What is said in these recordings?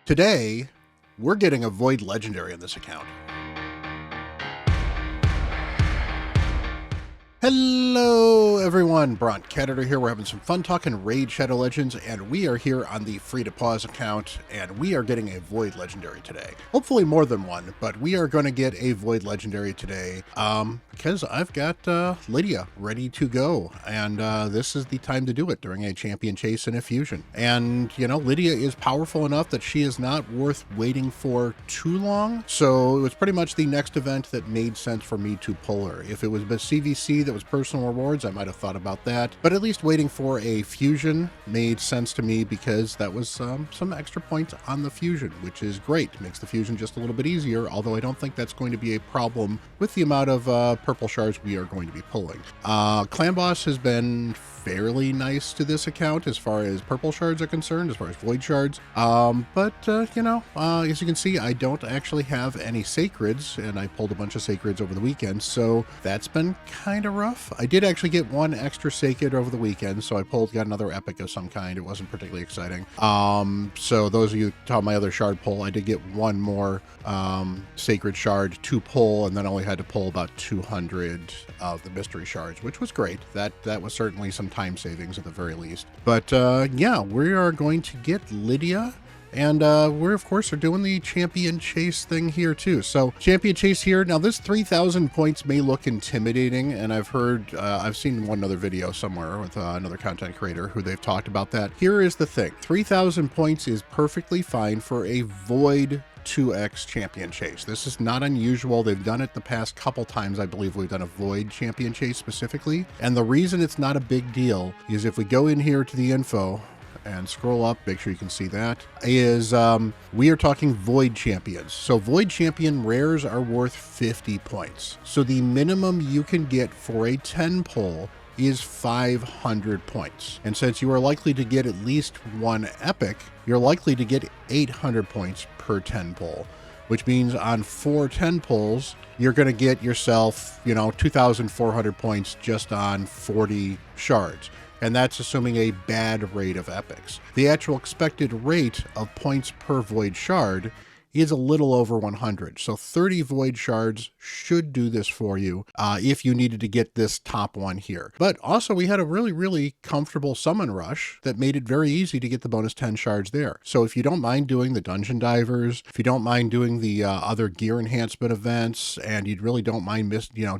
Today, we're getting a Void Legendary on this account. Hello everyone, Bront, CatHerder here. We're having some fun talking Raid Shadow Legends, and we are here on the free to pause account, and we are getting a Void Legendary today. Hopefully more than one, but we are going to get a Void Legendary today, because I've got Lydia ready to go, and this is the time to do it during a champion chase and a fusion. And, you know, Lydia is powerful enough that she is not worth waiting for too long, so it was pretty much the next event that made sense for me to pull her. If it was the CVC that was personal rewards, I might have thought about that, but at least waiting for a fusion made sense to me because that was some extra points on the fusion, which is great. Makes the fusion just a little bit easier, although I don't think that's going to be a problem with the amount of purple shards we are going to be pulling. Clan Boss has been fairly nice to this account as far as purple shards are concerned, as far as void shards, but you know, as you can see, I don't actually have any sacreds, and I pulled a bunch of sacreds over the weekend, so that's been kind of rough. I did actually get one extra sacred over the weekend, so I got another epic of some kind. It wasn't particularly exciting. So those of you who saw my other shard pull, I did get one more sacred shard to pull, and then only had to pull about 200 of the mystery shards, which was great. That was certainly some time savings at the very least. But yeah, we are going to get Lydia. And we're, of course, are doing the champion chase thing here, too. So, champion chase here. Now, this 3,000 points may look intimidating, and I've seen one other video somewhere with another content creator who they've talked about that. Here is the thing. 3,000 points is perfectly fine for a Void 2x champion chase. This is not unusual. They've done it the past couple times. I believe we've done a Void champion chase specifically. And the reason it's not a big deal is if we go in here to the info and scroll up, make sure you can see that, is we are talking Void Champions. So Void Champion rares are worth 50 points. So the minimum you can get for a 10 pull is 500 points. And since you are likely to get at least one epic, you're likely to get 800 points per 10 pull, which means on 4 10 pulls, you're going to get yourself, you know, 2,400 points just on 40 shards. And that's assuming a bad rate of epics. The actual expected rate of points per void shard is a little over 100. So 30 void shards should do this for you if you needed to get this top one here. But also we had a really, really comfortable summon rush that made it very easy to get the bonus 10 shards there. So if you don't mind doing the dungeon divers, if you don't mind doing the other gear enhancement events, and you really don't mind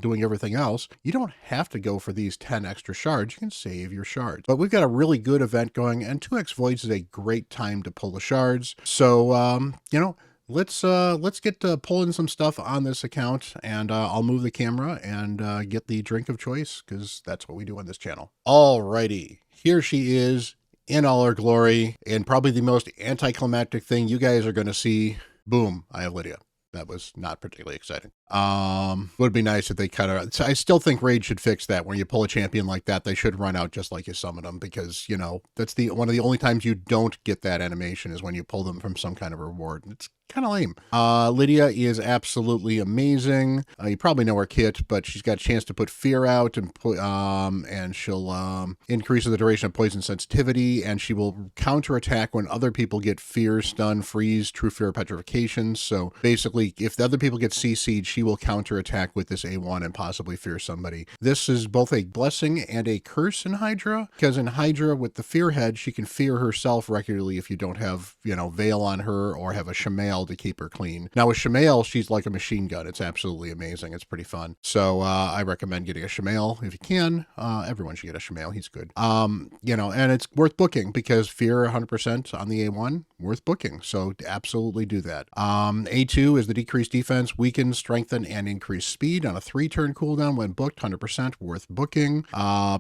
doing everything else, you don't have to go for these 10 extra shards. You can save your shards. But we've got a really good event going, and 2x voids is a great time to pull the shards. So you know, let's get to pulling some stuff on this account, and I'll move the camera and get the drink of choice, because that's what we do on this channel. Alrighty, here she is in all her glory, and probably the most anticlimactic thing you guys are going to see. Boom, I have Lydia. That was not particularly exciting. Would be nice if they cut her. I still think Raid should fix that. When you pull a champion like that, they should run out just like you summon them, because, you know, that's one of the only times you don't get that animation is when you pull them from some kind of reward. It's kind of lame. Lydia is absolutely amazing. You probably know her kit, but she's got a chance to put fear out and put and she'll increase the duration of poison sensitivity, and she will counterattack when other people get fear, stun, freeze, true fear, petrification. So basically, if the other people get CC'd, she will counterattack with this A1 and possibly fear somebody. This is both a blessing and a curse in Hydra, because in Hydra with the fear head, she can fear herself regularly if you don't have, you know, veil on her or have a Shemael to keep her clean. Now with Shemael, she's like a machine gun. It's absolutely amazing. It's pretty fun. So I recommend getting a Shemael if you can. Everyone should get a Shemael. He's good. You know, and it's worth booking because fear 100% on the A1, worth booking. So absolutely do that. A2 is the decreased defense, weaken, strengthen, and increase speed on a 3-turn cooldown when booked, 100% worth booking.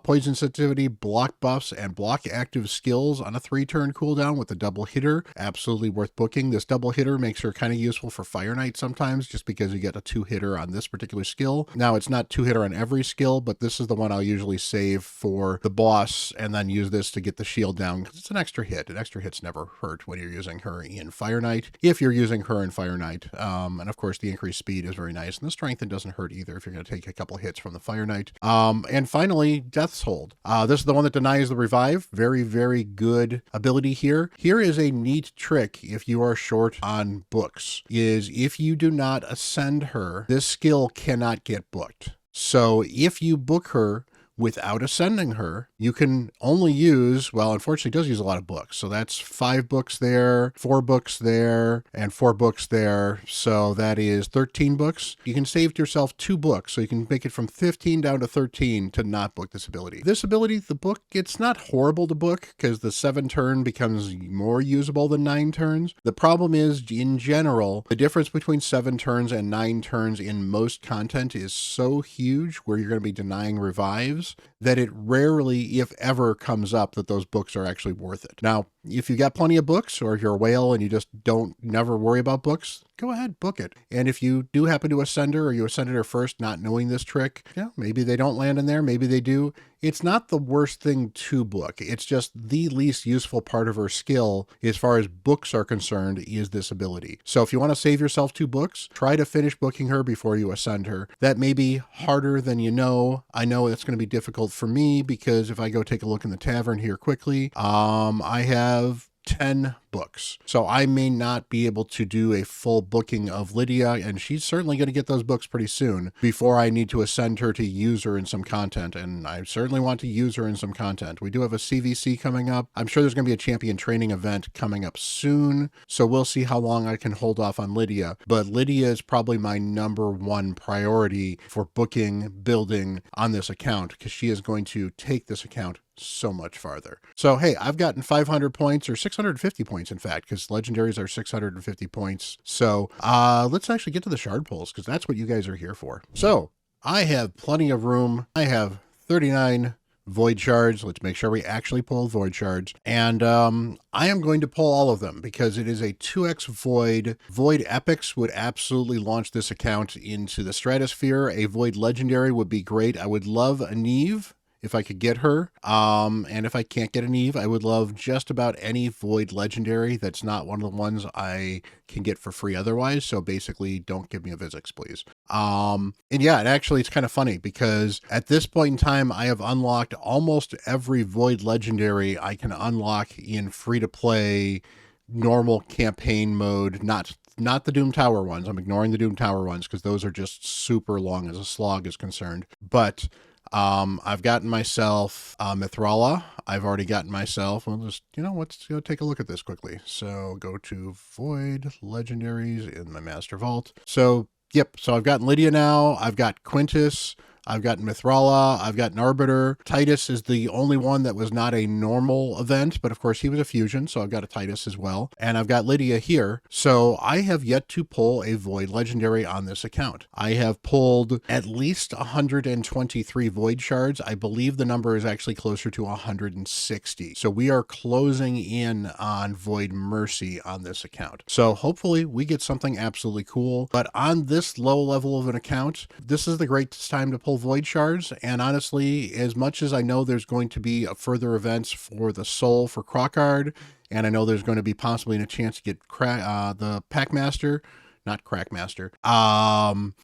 Poison sensitivity, block buffs, and block active skills on a 3-turn cooldown with a double hitter, absolutely worth booking. This double hitter makes her kind of useful for Fire Knight sometimes, just because you get a 2-hitter on this particular skill. Now, it's not 2-hitter on every skill, but this is the one I'll usually save for the boss and then use this to get the shield down, because it's an extra hit. An extra hit's never hurt when you're using her in Fire Knight, if you're using her in Fire Knight. And of course, the increased speed is very nice. And the strengthen doesn't hurt either if you're going to take a couple hits from the Fire Knight. And finally, Death's Hold. This is the one that denies the revive. Very, very good ability here. Here is a neat trick if you are short on books, is if you do not ascend her, this skill cannot get booked. So if you book her without ascending her, you can only use, well, unfortunately, it does use a lot of books. So that's 5 books there, 4 books there, and 4 books there. So that is 13 books. You can save yourself 2 books. So you can make it from 15 down to 13 to not book this ability. This ability, the book, it's not horrible to book because the 7 turn becomes more usable than 9 turns. The problem is, in general, the difference between 7 turns and 9 turns in most content is so huge where you're going to be denying revives that it rarely, if ever, comes up that those books are actually worth it. Now, if you got plenty of books, or if you're a whale and you just don't never worry about books, go ahead, book it. And if you do happen to ascend her, or you ascended her first not knowing this trick, yeah, maybe they don't land in there, maybe they do. It's not the worst thing to book. It's just the least useful part of her skill as far as books are concerned is this ability. So if you want to save yourself 2 books, try to finish booking her before you ascend her. That may be harder than you know. I know it's going to be difficult for me because if I go take a look in the tavern here quickly, I have 10 books. So I may not be able to do a full booking of Lydia, and she's certainly going to get those books pretty soon before I need to ascend her to use her in some content, and I certainly want to use her in some content. We do have a CVC coming up. I'm sure there's going to be a champion training event coming up soon, so we'll see how long I can hold off on Lydia, but Lydia is probably my number 1 priority for booking, building on this account, because she is going to take this account so much farther. So hey, I've gotten 500 points, or 650 points in fact, because legendaries are 650 points. So let's actually get to the shard pulls, because that's what you guys are here for. So I have plenty of room. I have 39 void shards. Let's make sure we actually pull void shards. And I am going to pull all of them because it is a 2x void. Void epics would absolutely launch this account into the stratosphere. A void legendary would be great. I would love a Neve if I could get her. And if I can't get an Eve, I would love just about any void legendary that's not one of the ones I can get for free otherwise. So basically, don't give me a Vizix, please. And yeah, and actually it's kind of funny because at this point in time, I have unlocked almost every void legendary I can unlock in free-to-play normal campaign mode, not the Doom Tower ones. I'm ignoring the Doom Tower ones because those are just super long as a slog is concerned. But I've gotten myself Mithrala. I've already gotten myself, well, just, let's go take a look at this quickly. So go to Void Legendaries in my Master Vault. So, yep, so I've gotten Lydia now. I've got Quintus. I've got Mithrala, I've got an Arbiter. Titus is the only one that was not a normal event, but of course he was a fusion, so I've got a Titus as well. And I've got Lydia here. So I have yet to pull a Void Legendary on this account. I have pulled at least 123 Void Shards. I believe the number is actually closer to 160. So we are closing in on Void Mercy on this account. So hopefully we get something absolutely cool. But on this low level of an account, this is the greatest time to pull Void Shards, and honestly, as much as I know there's going to be further events for the Soul for Crockard, and I know there's going to be possibly a chance to get the Packmaster, not Crackmaster,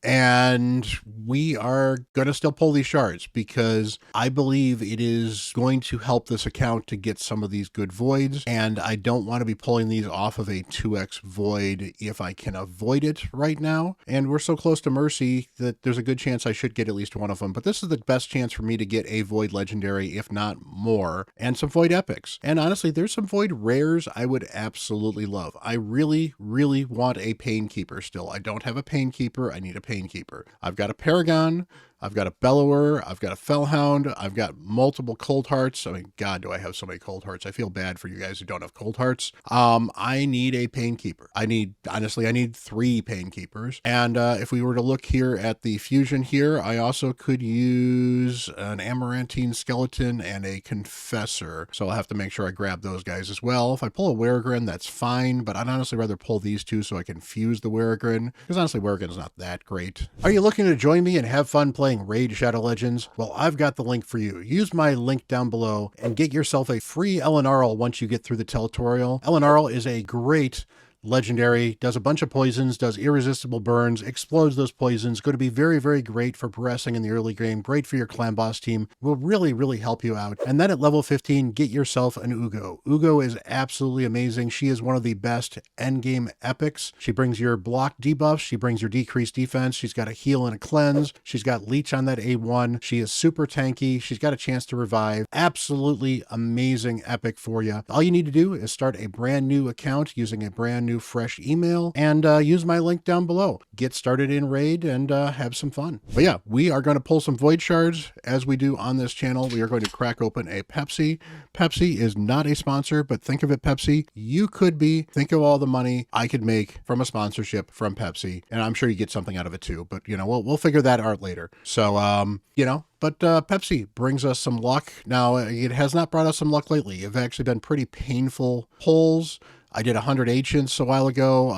and we are going to still pull these shards because I believe it is going to help this account to get some of these good voids, and I don't want to be pulling these off of a 2x void if I can avoid it right now, and we're so close to Mercy that there's a good chance I should get at least one of them, but this is the best chance for me to get a void legendary, if not more, and some void epics. And honestly, there's some void rares I would absolutely love. I really, really want a Painkeeper still. I don't have a Painkeeper. I need a Painkeeper. I've got a Paragon. I've got a Bellower, I've got a Fellhound, I've got multiple Cold Hearts. I mean, God, do I have so many Cold Hearts. I feel bad for you guys who don't have Cold Hearts. I need a Painkeeper. Honestly, I need 3 Painkeepers. And if we were to look here at the fusion here, I also could use an Amarantine Skeleton and a Confessor. So I'll have to make sure I grab those guys as well. If I pull a Weregrin, that's fine, but I'd honestly rather pull these 2 so I can fuse the Weregrin, because honestly, Weregrin's not that great. Are you looking to join me and have fun playing Raid Shadow Legends? Well, I've got the link for you. Use my link down below and get yourself a free Elenarl once you get through the tutorial. Elenarl is a great legendary, does a bunch of poisons, does irresistible burns, explodes those poisons. Going to be very, very great for progressing in the early game. Great for your clan boss team. Will really, really help you out. And then at level 15, get yourself an Ugo. Ugo is absolutely amazing. She is one of the best endgame epics. She brings your block debuffs. She brings your decreased defense. She's got a heal and a cleanse. She's got leech on that A1. She is super tanky. She's got a chance to revive. Absolutely amazing epic for you. All you need to do is start a brand new account using a brand new fresh email and use my link down below. Get started in Raid and have some fun. But yeah, we are going to pull some Void Shards as we do on this channel. We are going to crack open a Pepsi. Pepsi is not a sponsor, but think of it, Pepsi. You could be. Think of all the money I could make from a sponsorship from Pepsi, and I'm sure you get something out of it too. But you know, we'll figure that out later. So you know. But Pepsi brings us some luck. Now, it has not brought us some luck lately. It's actually been pretty painful pulls. I did 100 ancients a while ago.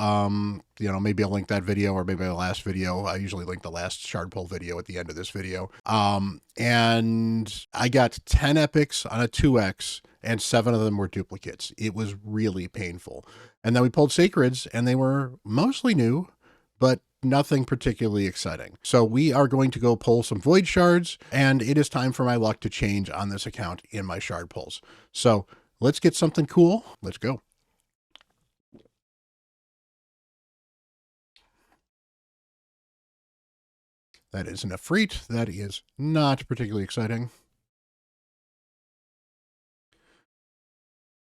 You know, maybe I'll link that video or maybe the last video. I usually link the last shard pull video at the end of this video. And I got 10 epics on a 2x and 7 of them were duplicates. It was really painful. And then we pulled sacreds and they were mostly new, but nothing particularly exciting. So we are going to go pull some void shards, and it is time for my luck to change on this account in my shard pulls. So let's get something cool. Let's go. That is an Efreet. That is not particularly exciting.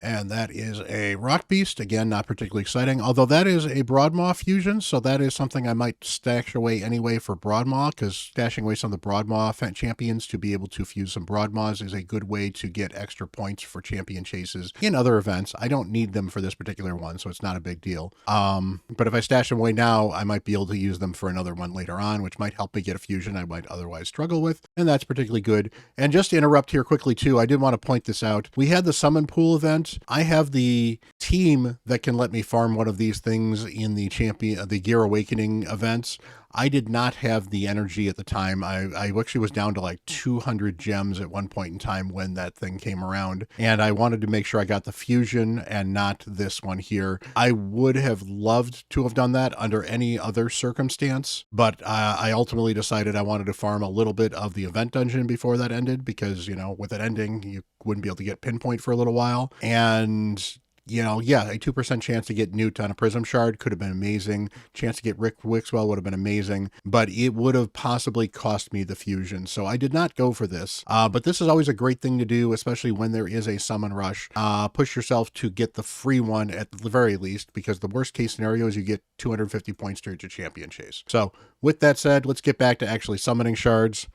And that is a Rock Beast. Again, not particularly exciting, although that is a Broadmaw fusion, so that is something I might stash away anyway for Broadmaw, because stashing away some of the Broadmaw champions to be able to fuse some Broadmaws is a good way to get extra points for champion chases in other events. I don't need them for this particular one, so it's not a big deal. But if I stash them away now, I might be able to use them for another one later on, which might help me get a fusion I might otherwise struggle with, and that's particularly good. And just to interrupt here quickly too, I did want to point this out. We had the Summon Pool event. I have the team that can let me farm one of these things in the Gear Awakening events. I did not have the energy at the time. I actually was down to like 200 gems at one point in time when that thing came around, and I wanted to make sure I got the fusion and not this one here. I would have loved to have done that under any other circumstance, but I ultimately decided I wanted to farm a little bit of the event dungeon before that ended, because, you know, with it ending, you wouldn't be able to get pinpoint for a little while. And you know, yeah, a 2% chance to get Newt on a Prism Shard could have been amazing. Chance to get Rick Wixwell would have been amazing, but it would have possibly cost me the fusion. So I did not go for this. But this is always a great thing to do, especially when there is a summon rush. Push yourself to get the free one at the very least, because the worst case scenario is you get 250 points to your champion chase. So with that said, let's get back to actually summoning shards.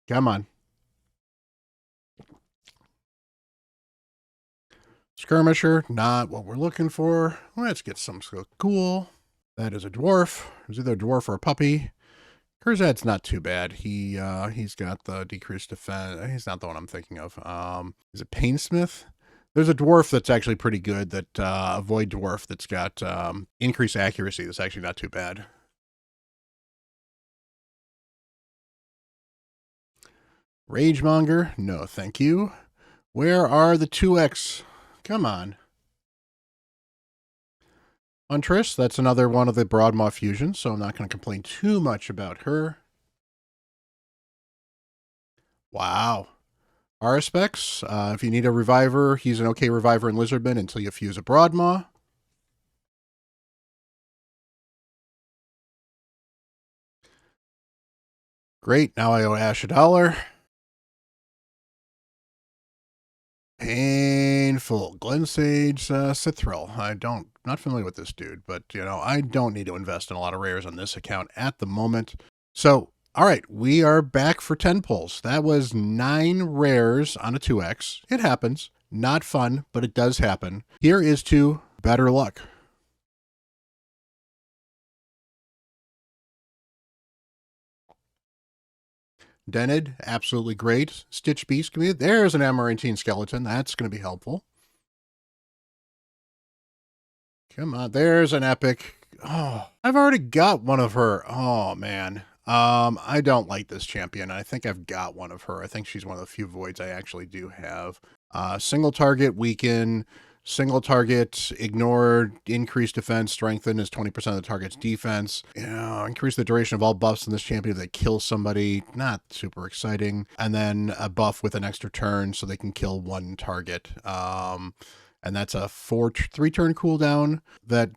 Come on. Skirmisher, not what we're looking for. Let's get some cool. That is a dwarf. It's either a dwarf or a puppy. Kurzad's not too bad. He's got the decreased defense. He's not the one I'm thinking of. Is it Painsmith? There's a dwarf that's actually pretty good. That a void dwarf that's got increased accuracy. That's actually not too bad. Ragemonger, no, thank you. Where are the 2x? Come on. Huntress, that's another one of the Broadmaw fusions, so I'm not going to complain too much about her. Wow. Arispex, if you need a reviver, he's an okay reviver in Lizardman until you fuse a Broadmaw. Great, now I owe Ash $1. Painful. Glensage Cithril. Not familiar with this dude, but you know, I don't need to invest in a lot of rares on this account at the moment. So, all right, we are back for 10 pulls. That was 9 rares on a 2x. It happens. Not fun, but it does happen. Here is to better luck. Denid, absolutely great. Stitch Beast, there's an Amarantine skeleton. That's going to be helpful. Come on, there's an epic. Oh, I've already got one of her. Oh, man. I don't like this champion. I think I've got one of her. I think she's one of the few voids I actually do have. Single target, weaken. Single target, ignore, increase defense, strengthen is 20% of the target's defense. Increase the duration of all buffs in this champion if they kill somebody. Not super exciting. And then a buff with an extra turn so they can kill one target. And that's a 3-turn cooldown that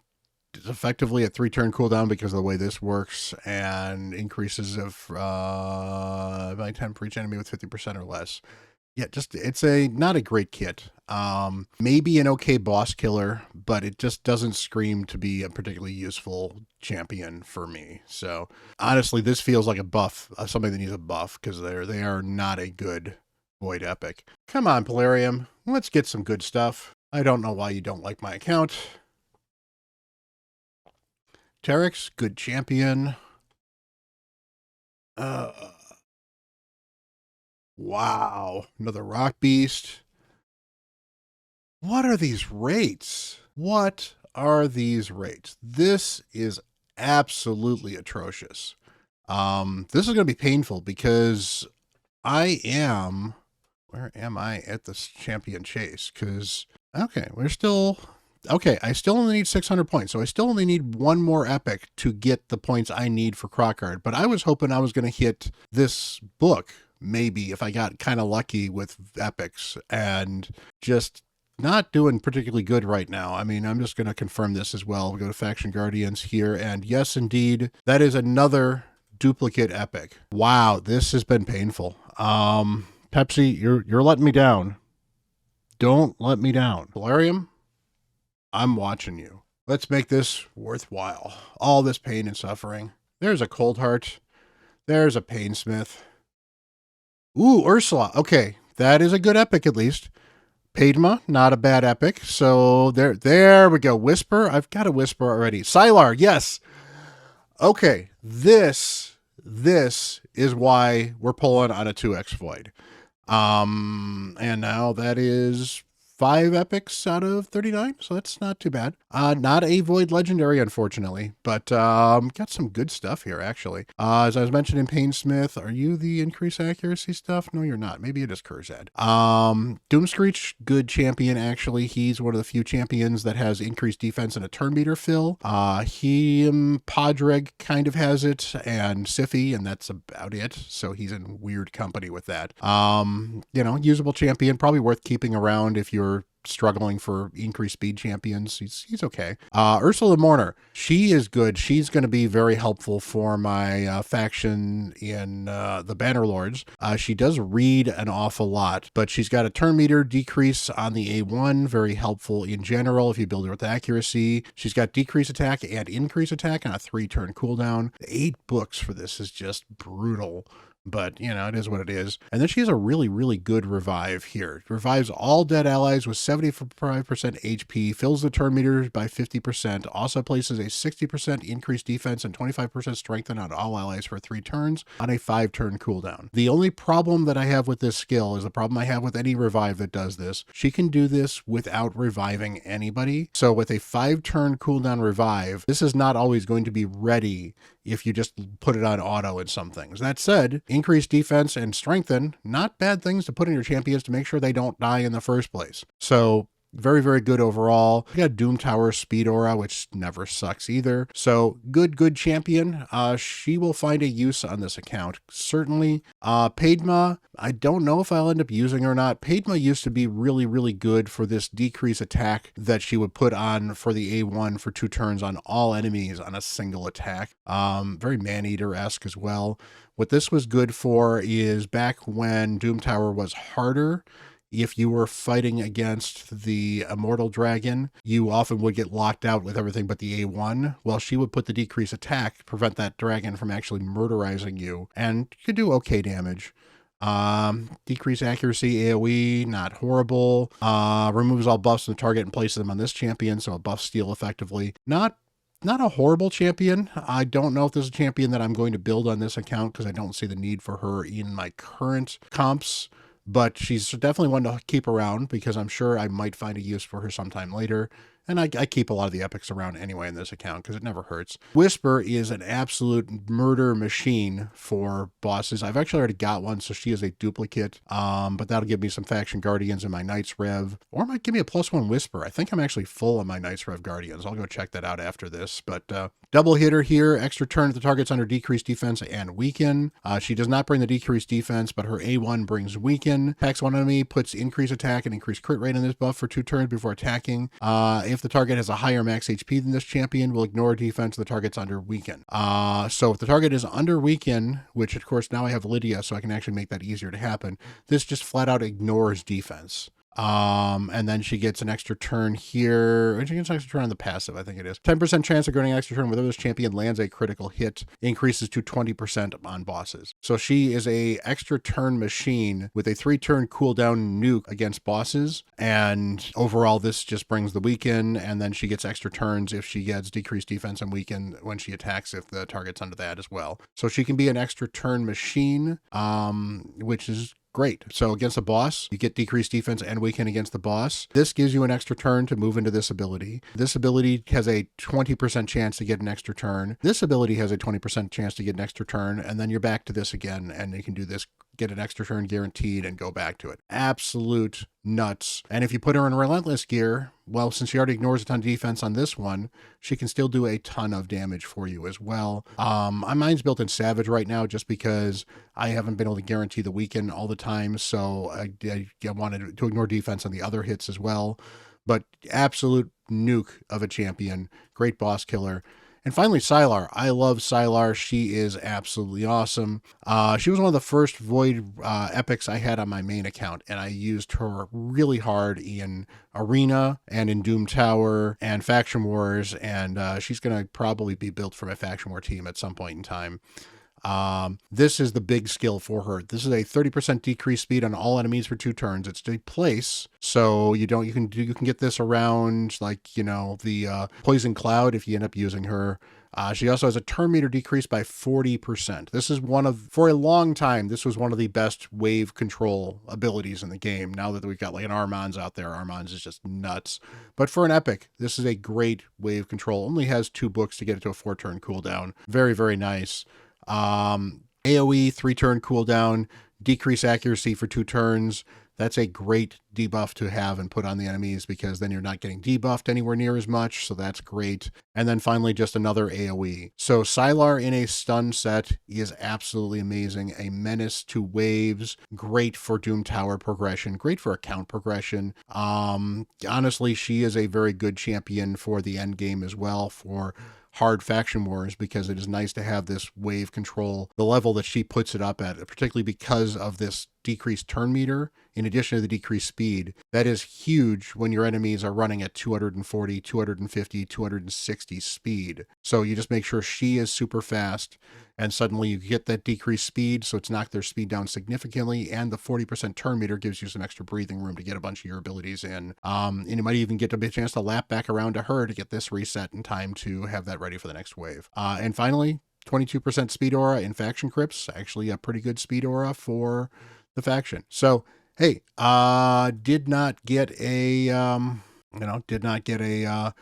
is effectively a 3-turn cooldown because of the way this works, and increases of by 10 for each enemy with 50% or less. Yeah, it's not a great kit. Maybe an okay boss killer, but it just doesn't scream to be a particularly useful champion for me. So honestly, this feels like a buff, somebody that needs a buff, because they are not a good Void Epic. Come on, Polarium, let's get some good stuff. I don't know why you don't like my account. Terex, good champion. Wow, another rock beast. What are these rates? What are these rates? This is absolutely atrocious. This is going to be painful because where am I at this champion chase? Because, okay, I still only need 600 points, so I still only need one more epic to get the points I need for Crockard. But I was hoping I was going to hit this book, maybe, if I got kind of lucky with epics, and just not doing particularly good right now. I mean, I'm just going to confirm this as well. We'll go to Faction Guardians here, and yes, indeed, that is another duplicate epic. Wow, this has been painful. Pepsi, you're letting me down. Don't let me down. Polarium, I'm watching you. Let's make this worthwhile. All this pain and suffering. There's a Cold Heart. There's a Painsmith. Ooh, Ursula. Okay, that is a good epic at least. Padma, not a bad epic. So there we go. Whisper. I've got a Whisper already. Sylar, yes. Okay, this is why we're pulling on a 2x Void. And now that is 5 epics out of 39, so that's not too bad. Not a Void Legendary, unfortunately, but got some good stuff here, actually. As I was mentioning, Painsmith, are you the increased accuracy stuff? No, you're not. Maybe it is Kurzad. Doomscreech, good champion, actually. He's one of the few champions that has increased defense and a turn meter fill. Podreg kind of has it, and Siffy, and that's about it. So he's in weird company with that. Usable champion, probably worth keeping around if you're struggling for increased speed champions. He's okay. Ursula Mourner, she is good. She's going to be very helpful for my faction in the Bannerlords. She does read an awful lot, but she's got a turn meter decrease on the A1, very helpful in general if you build her with accuracy. She's got decrease attack and increase attack on a 3-turn cooldown. 8 books for this is just brutal. But, it is what it is. And then she has a really, really good revive here. Revives all dead allies with 75% HP, fills the turn meter by 50%, also places a 60% increased defense and 25% strengthen on all allies for 3 turns on a 5-turn cooldown. The only problem that I have with this skill is the problem I have with any revive that does this. She can do this without reviving anybody. So with a 5-turn cooldown revive, this is not always going to be ready if you just put it on auto in some things. That said, increase defense and strengthen, not bad things to put in your champions to make sure they don't die in the first place. So very, very good overall. You got Doom Tower Speed Aura, which never sucks either. So good champion. She will find a use on this account, certainly. Padma, I don't know if I'll end up using her or not. Padma used to be really, really good for this decrease attack that she would put on for the A1 for 2 turns on all enemies on a single attack. Very Maneater-esque as well. What this was good for is back when Doom Tower was harder. If you were fighting against the Immortal Dragon, you often would get locked out with everything but the A1. Well, she would put the decrease attack, prevent that dragon from actually murderizing you, and you could do okay damage. Decrease accuracy, AoE, not horrible. Removes all buffs from the target and places them on this champion, so a buff steal effectively. Not a horrible champion. I don't know if this is a champion that I'm going to build on this account because I don't see the need for her in my current comps. But she's definitely one to keep around because I'm sure I might find a use for her sometime later. And I keep a lot of the epics around anyway in this account because it never hurts. Whisper is an absolute murder machine for bosses. I've actually already got one, so she is a duplicate. But that'll give me some Faction Guardians in my Knights Rev, or might give me a +1 Whisper. I think I'm actually full on my Knights Rev Guardians. I'll go check that out after this. But double hitter here, extra turn if the target's under decreased defense and weaken. She does not bring the decreased defense, but her A1 brings weaken. Attacks one enemy, puts increased attack and increased crit rate in this buff for 2 turns before attacking. If the target has a higher max HP than this champion, will ignore defense the target's under weaken. So if the target is under weaken, which of course now I have Lydia, so I can actually make that easier to happen, this just flat out ignores defense. And then she gets an extra turn here. She gets an extra turn on the passive, I think it is. 10% chance of getting an extra turn whenever this champion lands a critical hit, increases to 20% on bosses. So she is a extra turn machine with a 3-turn cooldown nuke against bosses. And overall, this just brings the weaken, and then she gets extra turns if she gets decreased defense and weaken when she attacks if the target's under that as well. So she can be an extra turn machine, which is great. So against a boss, you get decreased defense and weaken against the boss. This gives you an extra turn to move into this ability. This ability has a 20% chance to get an extra turn. This ability has a 20% chance to get an extra turn, and then you're back to this again, and you can do this, get an extra turn guaranteed, and go back to it. Absolute nuts. And if you put her in Relentless gear, well, since she already ignores a ton of defense on this one, she can still do a ton of damage for you as well. Mine's built in Savage right now just because I haven't been able to guarantee the weaken all the time, so I wanted to ignore defense on the other hits as well. But absolute nuke of a champion. Great boss killer. And finally, Sylar. I love Sylar. She is absolutely awesome. She was one of the first Void epics I had on my main account, and I used her really hard in Arena and in Doom Tower and Faction Wars, and she's going to probably be built for my Faction War team at some point in time. This is the big skill for her. This is a 30% decreased speed on all enemies for 2 turns. It's to place, so you can get this around, like, you know, the Poison Cloud if you end up using her. She also has a turn meter decreased by 40%. This is for a long time, this was one of the best wave control abilities in the game. Now that we've got like an Armand's out there, Armand's is just nuts. But for an epic, this is a great wave control. Only has 2 books to get it to a 4-turn cooldown. Very, very nice. AoE 3-turn cooldown, decrease accuracy for 2 turns. That's a great debuff to have and put on the enemies because then you're not getting debuffed anywhere near as much, so that's great. And then finally, just another AoE. So Sylar in a stun set is absolutely amazing. A menace to waves, great for Doom Tower progression, great for account progression. Honestly, she is a very good champion for the end game as well, for hard faction wars, because it is nice to have this wave control, the level that she puts it up at, particularly because of this decreased turn meter, in addition to the decreased speed. That is huge when your enemies are running at 240, 250, 260 speed. So you just make sure she is super fast, and suddenly you get that decreased speed, so it's knocked their speed down significantly, and the 40% turn meter gives you some extra breathing room to get a bunch of your abilities in. And you might even get a chance to lap back around to her to get this reset in time to have that ready for the next wave. And finally, 22% speed aura in faction crypts, actually a pretty good speed aura for the faction. So, hey, did not get a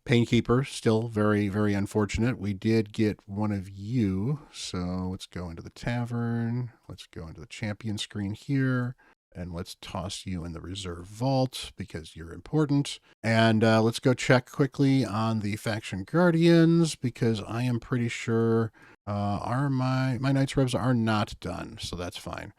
Painkeeper. Still very, very unfortunate. We did get one of you. So let's go into the tavern. Let's go into the champion screen here. And let's toss you in the reserve vault because you're important. And let's go check quickly on the Faction Guardians because I am pretty sure my Knights Revs are not done. So that's fine.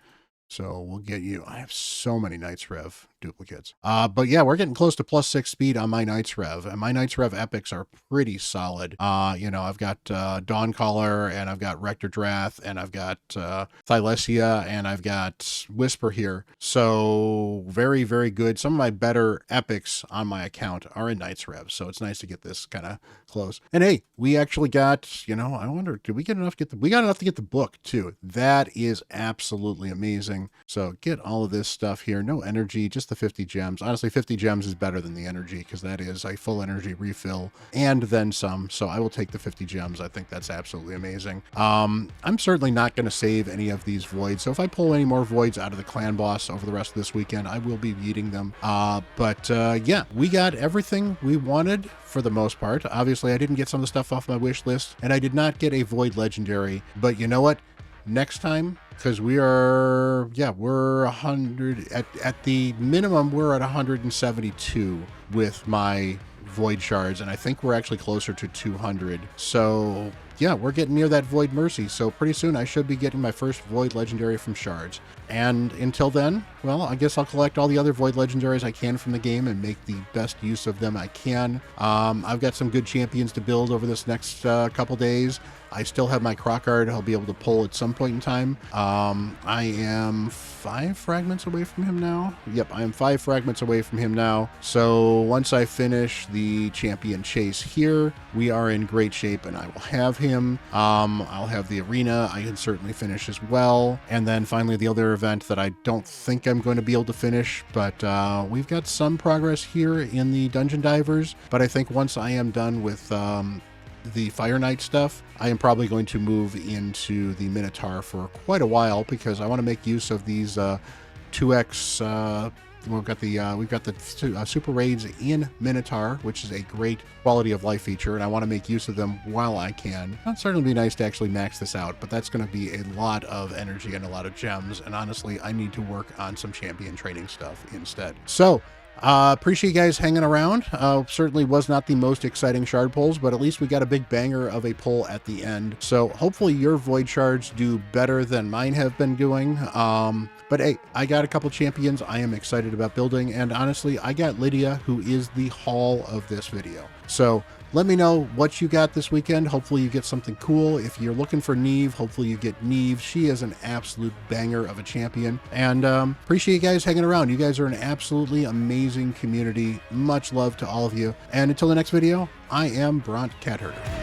So we'll get you. I have so many Knights Rev duplicates. But yeah, we're getting close to +6 speed on my Knights Rev, and my Knights Rev epics are pretty solid. I've got Dawncaller, and I've got Rector Drath, and I've got Thylesia, and I've got Whisper here. So very, very good. Some of my better epics on my account are in Knights Rev, so it's nice to get this kind of close. And hey, we actually got, I wonder, did we get enough to get we got enough to get the book too. That is absolutely amazing. So get all of this stuff here. No energy, just the 50 gems. Honestly, 50 gems is better than the energy because that is a full energy refill and then some. So I will take the 50 gems. I think that's absolutely amazing. I'm certainly not going to save any of these voids. So if I pull any more voids out of the clan boss over the rest of this weekend, I will be eating them. Yeah, we got everything we wanted for the most part. Obviously, I didn't get some of the stuff off my wish list, and I did not get a Void Legendary. But you know what? Next time, because we're 100 at the minimum, we're at 172 with my Void Shards, and I think we're actually closer to 200. So yeah, we're getting near that Void Mercy, so pretty soon I should be getting my first Void Legendary from Shards. And until then, well, I guess I'll collect all the other Void Legendaries I can from the game and make the best use of them I can. I've got some good champions to build over this next couple days. I still have my Crockard I'll be able to pull at some point in time. I am 5 fragments away from him now. Yep, I am 5 fragments away from him now. So once I finish the champion chase here, we are in great shape and I will have him. I'll have the arena I can certainly finish as well. And then finally the other event that I don't think I'm going to be able to finish, but we've got some progress here in the Dungeon Divers. But I think once I am done with the Fire Knight stuff, I am probably going to move into the Minotaur for quite a while because I want to make use of these 2x. We've got the super raids in Minotaur, which is a great quality of life feature, and I want to make use of them while I can. It'd certainly be nice to actually max this out, but that's going to be a lot of energy and a lot of gems, and honestly, I need to work on some champion training stuff instead. So appreciate you guys hanging around. Certainly was not the most exciting shard pulls, but at least we got a big banger of a pull at the end. So hopefully your Void Shards do better than mine have been doing. But hey, I got a couple champions I am excited about building, and honestly, I got Lydia, who is the haul of this video. So let me know what you got this weekend. Hopefully you get something cool. If you're looking for Neve, hopefully you get Neve. She is an absolute banger of a champion. And appreciate you guys hanging around. You guys are an absolutely amazing community. Much love to all of you. And until the next video, I am Bront CatHerder.